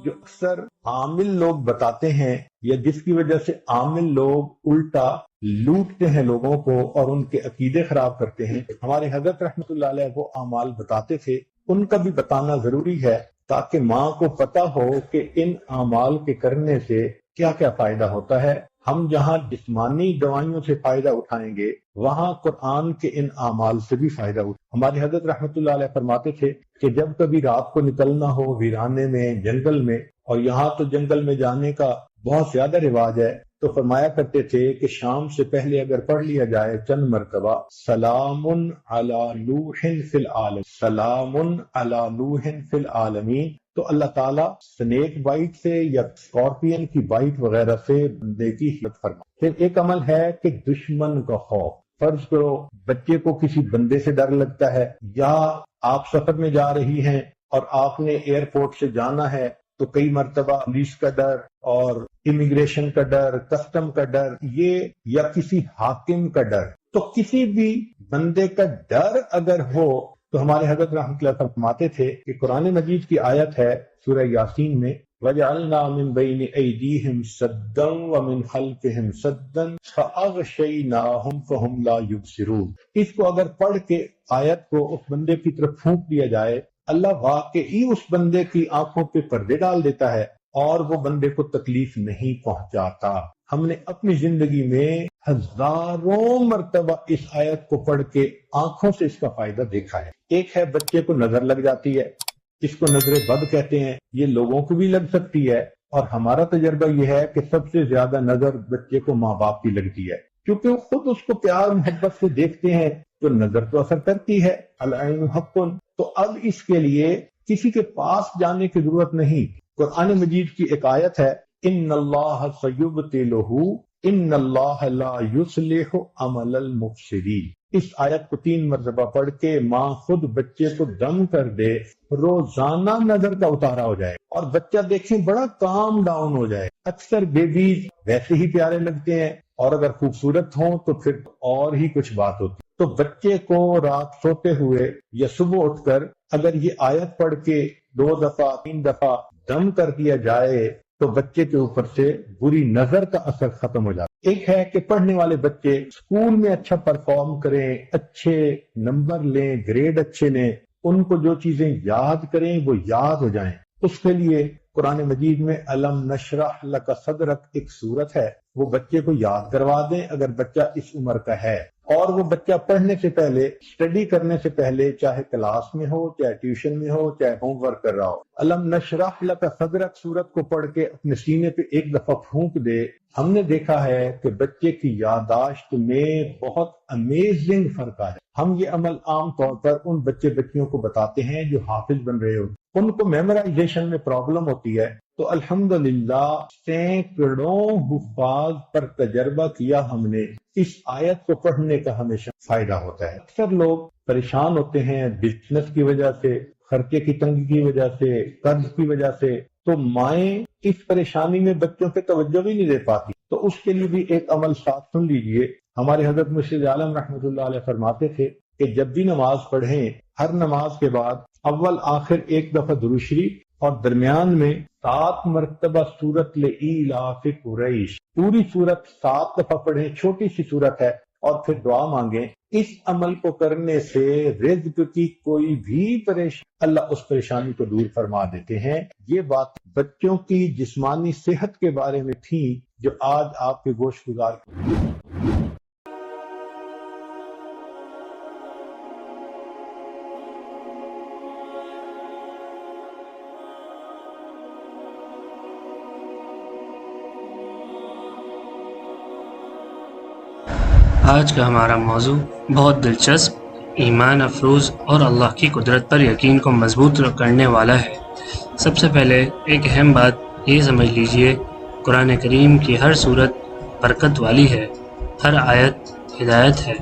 جو اکثر عامل لوگ بتاتے ہیں یا جس کی وجہ سے عامل لوگ الٹا لوٹتے ہیں لوگوں کو اور ان کے عقیدے خراب کرتے ہیں، ہمارے حضرت رحمۃ اللہ علیہ وہ اعمال بتاتے تھے، ان کا بھی بتانا ضروری ہے تاکہ ماں کو پتہ ہو کہ ان اعمال کے کرنے سے کیا کیا فائدہ ہوتا ہے۔ ہم جہاں جسمانی دوائیوں سے فائدہ اٹھائیں گے وہاں قرآن کے ان اعمال سے بھی فائدہ ہمارے حضرت رحمۃ اللہ علیہ فرماتے تھے کہ جب کبھی رات کو نکلنا ہو ویرانے میں، جنگل میں، اور یہاں تو جنگل میں جانے کا بہت زیادہ رواج ہے، تو فرمایا کرتے تھے کہ شام سے پہلے اگر پڑھ لیا جائے چند مرتبہ سلام علی نوح فی العالمین، سلام علی نوح فی العالمین، تو اللہ تعالیٰ سنیک بائٹ سے یا اسکارپین کی بائٹ وغیرہ سے بندے کی حفاظت فرما۔ پھر ایک عمل ہے کہ دشمن کا خوف، فرض کرو بچے کو کسی بندے سے ڈر لگتا ہے، یا آپ سفر میں جا رہی ہیں اور آپ نے ایئرپورٹ سے جانا ہے تو کئی مرتبہ پولیس کا ڈر اور امیگریشن کا ڈر، کسٹم کا ڈر، یہ یا کسی حاکم کا ڈر، تو کسی بھی بندے کا ڈر اگر ہو تو ہمارے حضرت رحمۃ اللہ فرماتے تھے کہ قرآن مجید کی آیت ہے سورہ یاسین میں وَجَعَلْنَا مِن بَيْنِ أَيْدِيهِمْ سَدًّا وَمِنْ خَلْفِهِمْ سَدًّا فَأَغْشَيْنَاهُمْ فَهُمْ لَا يُبْصِرُونَ۔ اس کو اگر پڑھ کے آیت کو اس بندے کی طرف پھونک دیا جائے، اللہ واقعی اس بندے کی آنکھوں پہ پردے ڈال دیتا ہے اور وہ بندے کو تکلیف نہیں پہنچاتا۔ ہم نے اپنی زندگی میں ہزاروں مرتبہ اس آیت کو پڑھ کے آنکھوں سے اس کا فائدہ دیکھا ہے۔ ایک ہے بچے کو نظر لگ جاتی ہے، اس کو نظر بد کہتے ہیں، یہ لوگوں کو بھی لگ سکتی ہے، اور ہمارا تجربہ یہ ہے کہ سب سے زیادہ نظر بچے کو ماں باپ کی لگتی ہے، کیونکہ وہ خود اس کو پیار محبت سے دیکھتے ہیں تو نظر تو اثر کرتی ہے، العین حق۔ تو اب اس کے لیے کسی کے پاس جانے کی ضرورت نہیں، قرآن مجید کی ایک آیت ہے ان اللہ سیبطلہ ان اللہ لا یصلح عمل المفسدین۔ اس آیت کو 3 مرتبہ پڑھ کے ماں خود بچے کو دم کر دے، روزانہ نظر کا اتارا ہو جائے اور بچہ دیکھیں بڑا کام ڈاؤن ہو جائے۔ اکثر بیبیز ویسے ہی پیارے لگتے ہیں اور اگر خوبصورت ہوں تو پھر اور ہی کچھ بات ہوتی۔ تو بچے کو رات سوتے ہوئے یا صبح اٹھ کر اگر یہ آیت پڑھ کے 2 دفعہ 3 دفعہ دم کر دیا جائے تو بچے کے اوپر سے بری نظر کا اثر ختم ہو جاتا۔ ایک ہے کہ پڑھنے والے بچے اسکول میں اچھا پرفارم کریں، اچھے نمبر لیں، گریڈ اچھے لیں، ان کو جو چیزیں یاد کریں وہ یاد ہو جائیں۔ اس کے لیے قرآن مجید میں الم نشرح لک صدرک ایک سورت ہے، وہ بچے کو یاد کروا دیں اگر بچہ اس عمر کا ہے، اور وہ بچہ پڑھنے سے پہلے، اسٹڈی کرنے سے پہلے، چاہے کلاس میں ہو، چاہے ٹیوشن میں ہو، چاہے ہوم ورک کر رہا ہو، الم نشرح لک صدرک سورت کو پڑھ کے اپنے سینے پہ ایک دفعہ پھونک دے۔ ہم نے دیکھا ہے کہ بچے کی یادداشت میں بہت امیزنگ فرق آیا۔ ہم یہ عمل عام طور پر ان بچیوں کو بتاتے ہیں جو حافظ بن رہے ہوتے، ان کو میمورائزیشن میں پرابلم ہوتی ہے، تو الحمدللہ سینکڑوں حفاظ پر تجربہ کیا ہم نے، اس آیت کو پڑھنے کا ہمیشہ فائدہ ہوتا ہے۔ اکثر لوگ پریشان ہوتے ہیں بزنس کی وجہ سے، خرچے کی تنگی کی وجہ سے، قرض کی وجہ سے، تو مائیں اس پریشانی میں بچوں پہ توجہ بھی نہیں دے پاتی۔ تو اس کے لیے بھی ایک عمل ساتھ سن لیجئے۔ ہمارے حضرت مرشد عالم رحمۃ اللہ علیہ فرماتے تھے کہ جب بھی نماز پڑھیں، ہر نماز کے بعد اول آخر ایک دفعہ درود شریف اور درمیان میں 7 مرتبہ سورت لإیلاف قریش، پوری سورت 7 دفعہ پڑھیں، چھوٹی سی سورت ہے، اور پھر دعا مانگیں۔ اس عمل کو کرنے سے رزق کی کوئی بھی پریشانی، اللہ اس پریشانی کو دور فرما دیتے ہیں۔ یہ بات بچوں کی جسمانی صحت کے بارے میں تھی جو آج آپ کے گوشت گزار آج کا ہمارا موضوع بہت دلچسپ، ایمان افروز اور اللہ کی قدرت پر یقین کو مضبوط کرنے والا ہے۔ سب سے پہلے ایک اہم بات یہ سمجھ لیجئے، قرآن کریم کی ہر صورت برکت والی ہے، ہر آیت ہدایت ہے،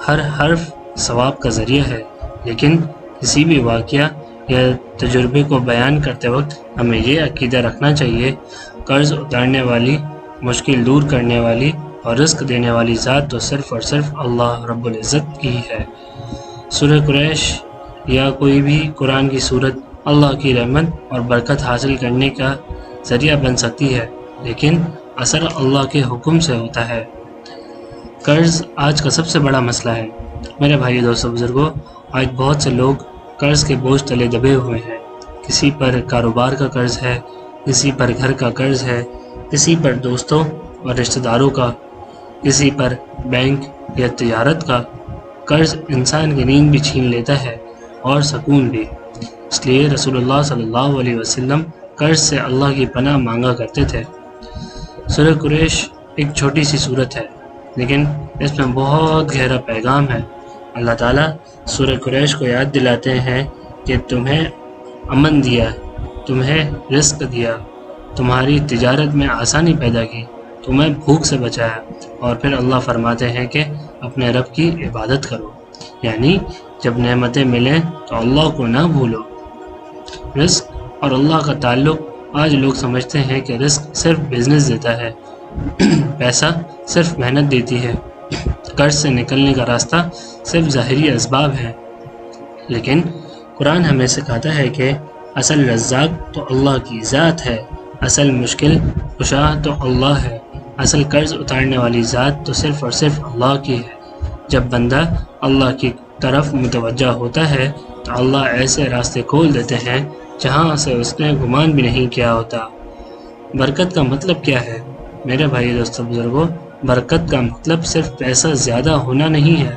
ہر حرف ثواب کا ذریعہ ہے، لیکن کسی بھی واقعہ یا تجربے کو بیان کرتے وقت ہمیں یہ عقیدہ رکھنا چاہیے، قرض اتارنے والی، مشکل دور کرنے والی اور رزق دینے والی ذات تو صرف اور صرف اللہ رب العزت کی ہے۔ سورہ قریش یا کوئی بھی قرآن کی صورت اللہ کی رحمت اور برکت حاصل کرنے کا ذریعہ بن سکتی ہے، لیکن اثر اللہ کے حکم سے ہوتا ہے۔ قرض آج کا سب سے بڑا مسئلہ ہے۔ میرے بھائی دوستو بزرگوں، آج بہت سے لوگ قرض کے بوجھ تلے دبے ہوئے ہیں۔ کسی پر کاروبار کا قرض ہے، کسی پر گھر کا قرض ہے، کسی پر دوستوں اور رشتہ داروں کا، کسی پر بینک یا تجارت کا۔ قرض انسان کی نیند بھی چھین لیتا ہے اور سکون بھی۔ اس لیے رسول اللہ صلی اللہ علیہ وسلم قرض سے اللہ کی پناہ مانگا کرتے تھے۔ سورہ قریش ایک چھوٹی سی سورت ہے، لیکن اس میں بہت گہرا پیغام ہے۔ اللہ تعالیٰ سورہ قریش کو یاد دلاتے ہیں کہ تمہیں امن دیا، تمہیں رزق دیا، تمہاری تجارت میں آسانی پیدا کی، تمہیں بھوک سے بچایا، اور پھر اللہ فرماتے ہیں کہ اپنے رب کی عبادت کرو، یعنی جب نعمتیں ملیں تو اللہ کو نہ بھولو۔ رزق اور اللہ کا تعلق، آج لوگ سمجھتے ہیں کہ رزق صرف بزنس دیتا ہے، پیسہ صرف محنت دیتی ہے، قرض سے نکلنے کا راستہ صرف ظاہری اسباب ہے، لیکن قرآن ہمیں سکھاتا ہے کہ اصل رزاق تو اللہ کی ذات ہے، اصل مشکل کشا تو اللہ ہے، اصل قرض اتارنے والی ذات تو صرف اور صرف اللہ کی ہے۔ جب بندہ اللہ کی طرف متوجہ ہوتا ہے تو اللہ ایسے راستے کھول دیتے ہیں جہاں سے اس نے گمان بھی نہیں کیا ہوتا۔ برکت کا مطلب کیا ہے؟ میرے بھائی دوستو بزرگوں، برکت کا مطلب صرف پیسہ زیادہ ہونا نہیں ہے۔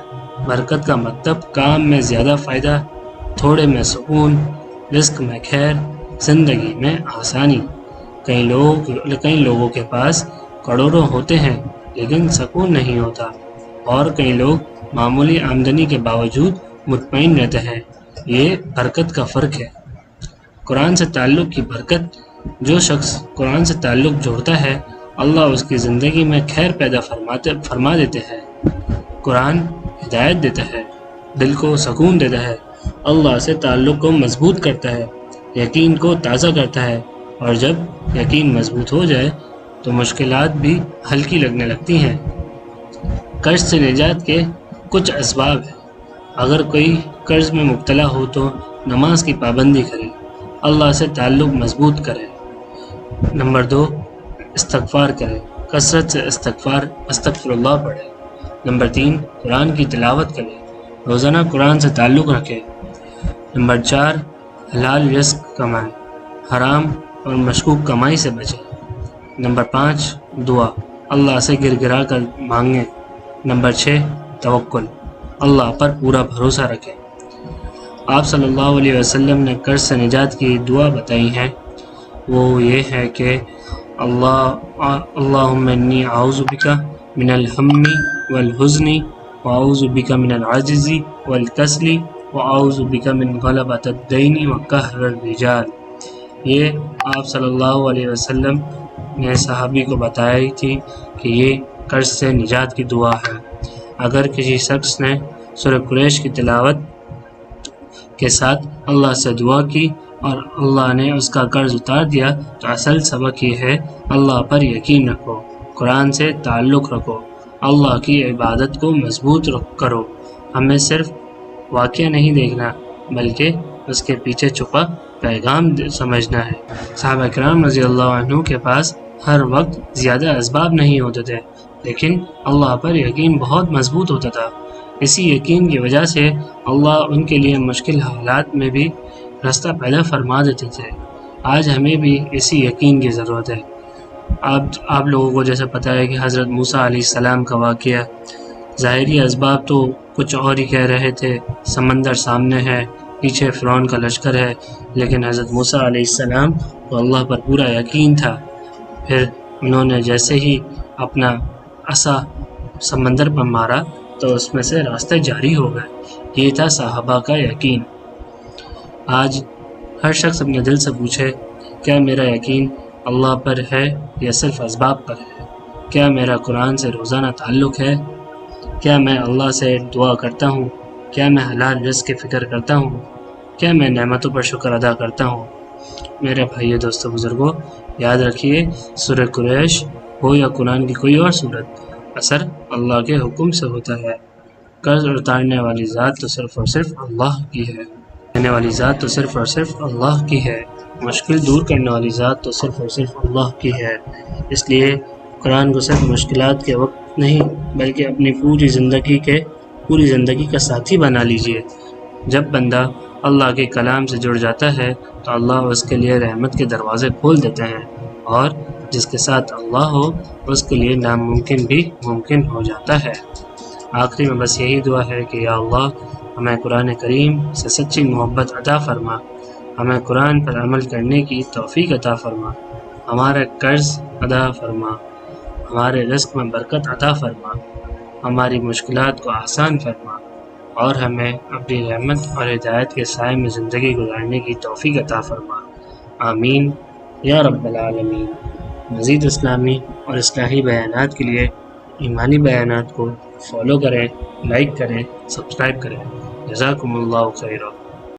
برکت کا مطلب کام میں زیادہ فائدہ، تھوڑے میں سکون، رزق میں خیر، زندگی میں آسانی۔ کئی لوگوں کے پاس کروڑوں ہوتے ہیں لیکن سکون نہیں ہوتا، اور کئی لوگ معمولی آمدنی کے باوجود مطمئن رہتے ہیں۔ یہ برکت کا فرق ہے۔ قرآن سے تعلق کی برکت، جو شخص قرآن سے تعلق جوڑتا ہے اللہ اس کی زندگی میں خیر پیدا فرما دیتے ہیں۔ قرآن ہدایت دیتا ہے، دل کو سکون دیتا ہے، اللہ سے تعلق کو مضبوط کرتا ہے، یقین کو تازہ کرتا ہے، اور جب یقین مضبوط ہو جائے تو مشکلات بھی ہلکی لگنے لگتی ہیں۔ قرض سے نجات کے کچھ اسباب ہیں۔ اگر کوئی قرض میں مبتلا ہو تو نماز کی پابندی کرے، اللہ سے تعلق مضبوط کرے۔ نمبر 2، استغفار کرے، کثرت سے استغفر اللہ پڑھے۔ نمبر 3، قرآن کی تلاوت کرے، روزانہ قرآن سے تعلق رکھے۔ نمبر 4، حلال رزق کمائے، حرام اور مشکوک کمائی سے بچے۔ نمبر 5، دعا، اللہ سے گر گرا کر مانگیں۔ نمبر 6، توکل، اللہ پر پورا بھروسہ رکھیں۔ آپ صلی اللہ علیہ وسلم نے قرض سے نجات کی دعا بتائی ہے، وہ یہ ہے کہ اللہم انی اعوذ بک من الہم والحزن واعوذ بک من العجز والکسل واعوذ بک من غلبۃ الدین وقہر الرجال۔ یہ آپ صلی اللہ علیہ وسلم نے صحابی کو بتائی تھی کہ یہ قرض سے نجات کی دعا ہے۔ اگر کسی شخص نے سورہ قریش کی تلاوت کے ساتھ اللہ سے دعا کی اور اللہ نے اس کا قرض اتار دیا تو اصل سبق یہ ہے، اللہ پر یقین رکھو، قرآن سے تعلق رکھو، اللہ کی عبادت کو مضبوط کرو۔ ہمیں صرف واقعہ نہیں دیکھنا بلکہ اس کے پیچھے چھپا پیغام سمجھنا ہے۔ صحابہ کرام رضی اللہ عنہ کے پاس ہر وقت زیادہ اسباب نہیں ہوتے تھے، لیکن اللہ پر یقین بہت مضبوط ہوتا تھا۔ اسی یقین کی وجہ سے اللہ ان کے لیے مشکل حالات میں بھی راستہ پیدا فرما دیتے تھے۔ آج ہمیں بھی اسی یقین کی ضرورت ہے۔ آپ لوگوں کو جیسا پتہ ہے کہ حضرت موسیٰ علیہ السلام کا واقعہ، ظاہری اسباب تو کچھ اور ہی کہہ رہے تھے، سمندر سامنے ہے، پیچھے فرعون کا لشکر ہے، لیکن حضرت موسیٰ علیہ السلام کو اللہ پر پورا یقین تھا۔ پھر انہوں نے جیسے ہی اپنا عصا سمندر پر مارا تو اس میں سے راستے جاری ہو گئے۔ یہ تھا صحابہ کا یقین۔ آج ہر شخص اپنے دل سے پوچھے، کیا میرا یقین اللہ پر ہے یا صرف اسباب پر ہے؟ کیا میرا قرآن سے روزانہ تعلق ہے؟ کیا میں اللہ سے دعا کرتا ہوں؟ کیا میں حلال رزق کی فکر کرتا ہوں؟ کیا میں نعمتوں پر شکر ادا کرتا ہوں؟ میرے بھائیو دوستو بزرگوں، یاد رکھیے، سورہ قریش ہو یا قرآن کی کوئی اور سورت، اثر اللہ کے حکم سے ہوتا ہے۔ قرض اتارنے والی ذات تو صرف اور صرف اللہ کی ہے۔ کرنے والی ذات تو صرف اور صرف اللہ کی ہے، مشکل دور کرنے والی ذات تو صرف اور صرف اللہ کی ہے۔ اس لیے قرآن کو صرف مشکلات کے وقت نہیں بلکہ اپنی پوری زندگی کا ساتھی بنا لیجئے۔ جب بندہ اللہ کے کلام سے جڑ جاتا ہے تو اللہ اس کے لیے رحمت کے دروازے کھول دیتے ہیں، اور جس کے ساتھ اللہ ہو اس کے لیے ناممکن بھی ممکن ہو جاتا ہے۔ آخری میں بس یہی دعا ہے کہ یا اللہ ہمیں قرآن کریم سے سچی محبت عطا فرما، ہمیں قرآن پر عمل کرنے کی توفیق عطا فرما، ہمارا قرض ادا فرما، ہمارے رزق میں برکت عطا فرما، ہماری مشکلات کو آسان فرما، اور ہمیں اپنی رحمت اور ہدایت کے سائے میں زندگی گزارنے کی توفیق عطا فرما۔ آمین یا رب العالمین۔ مزید اسلامی اور اصلاحی بیانات کے لیے ایمانی بیانات کو فالو کریں، لائک کریں، سبسکرائب کریں۔ جزاکم اللہ خیرا۔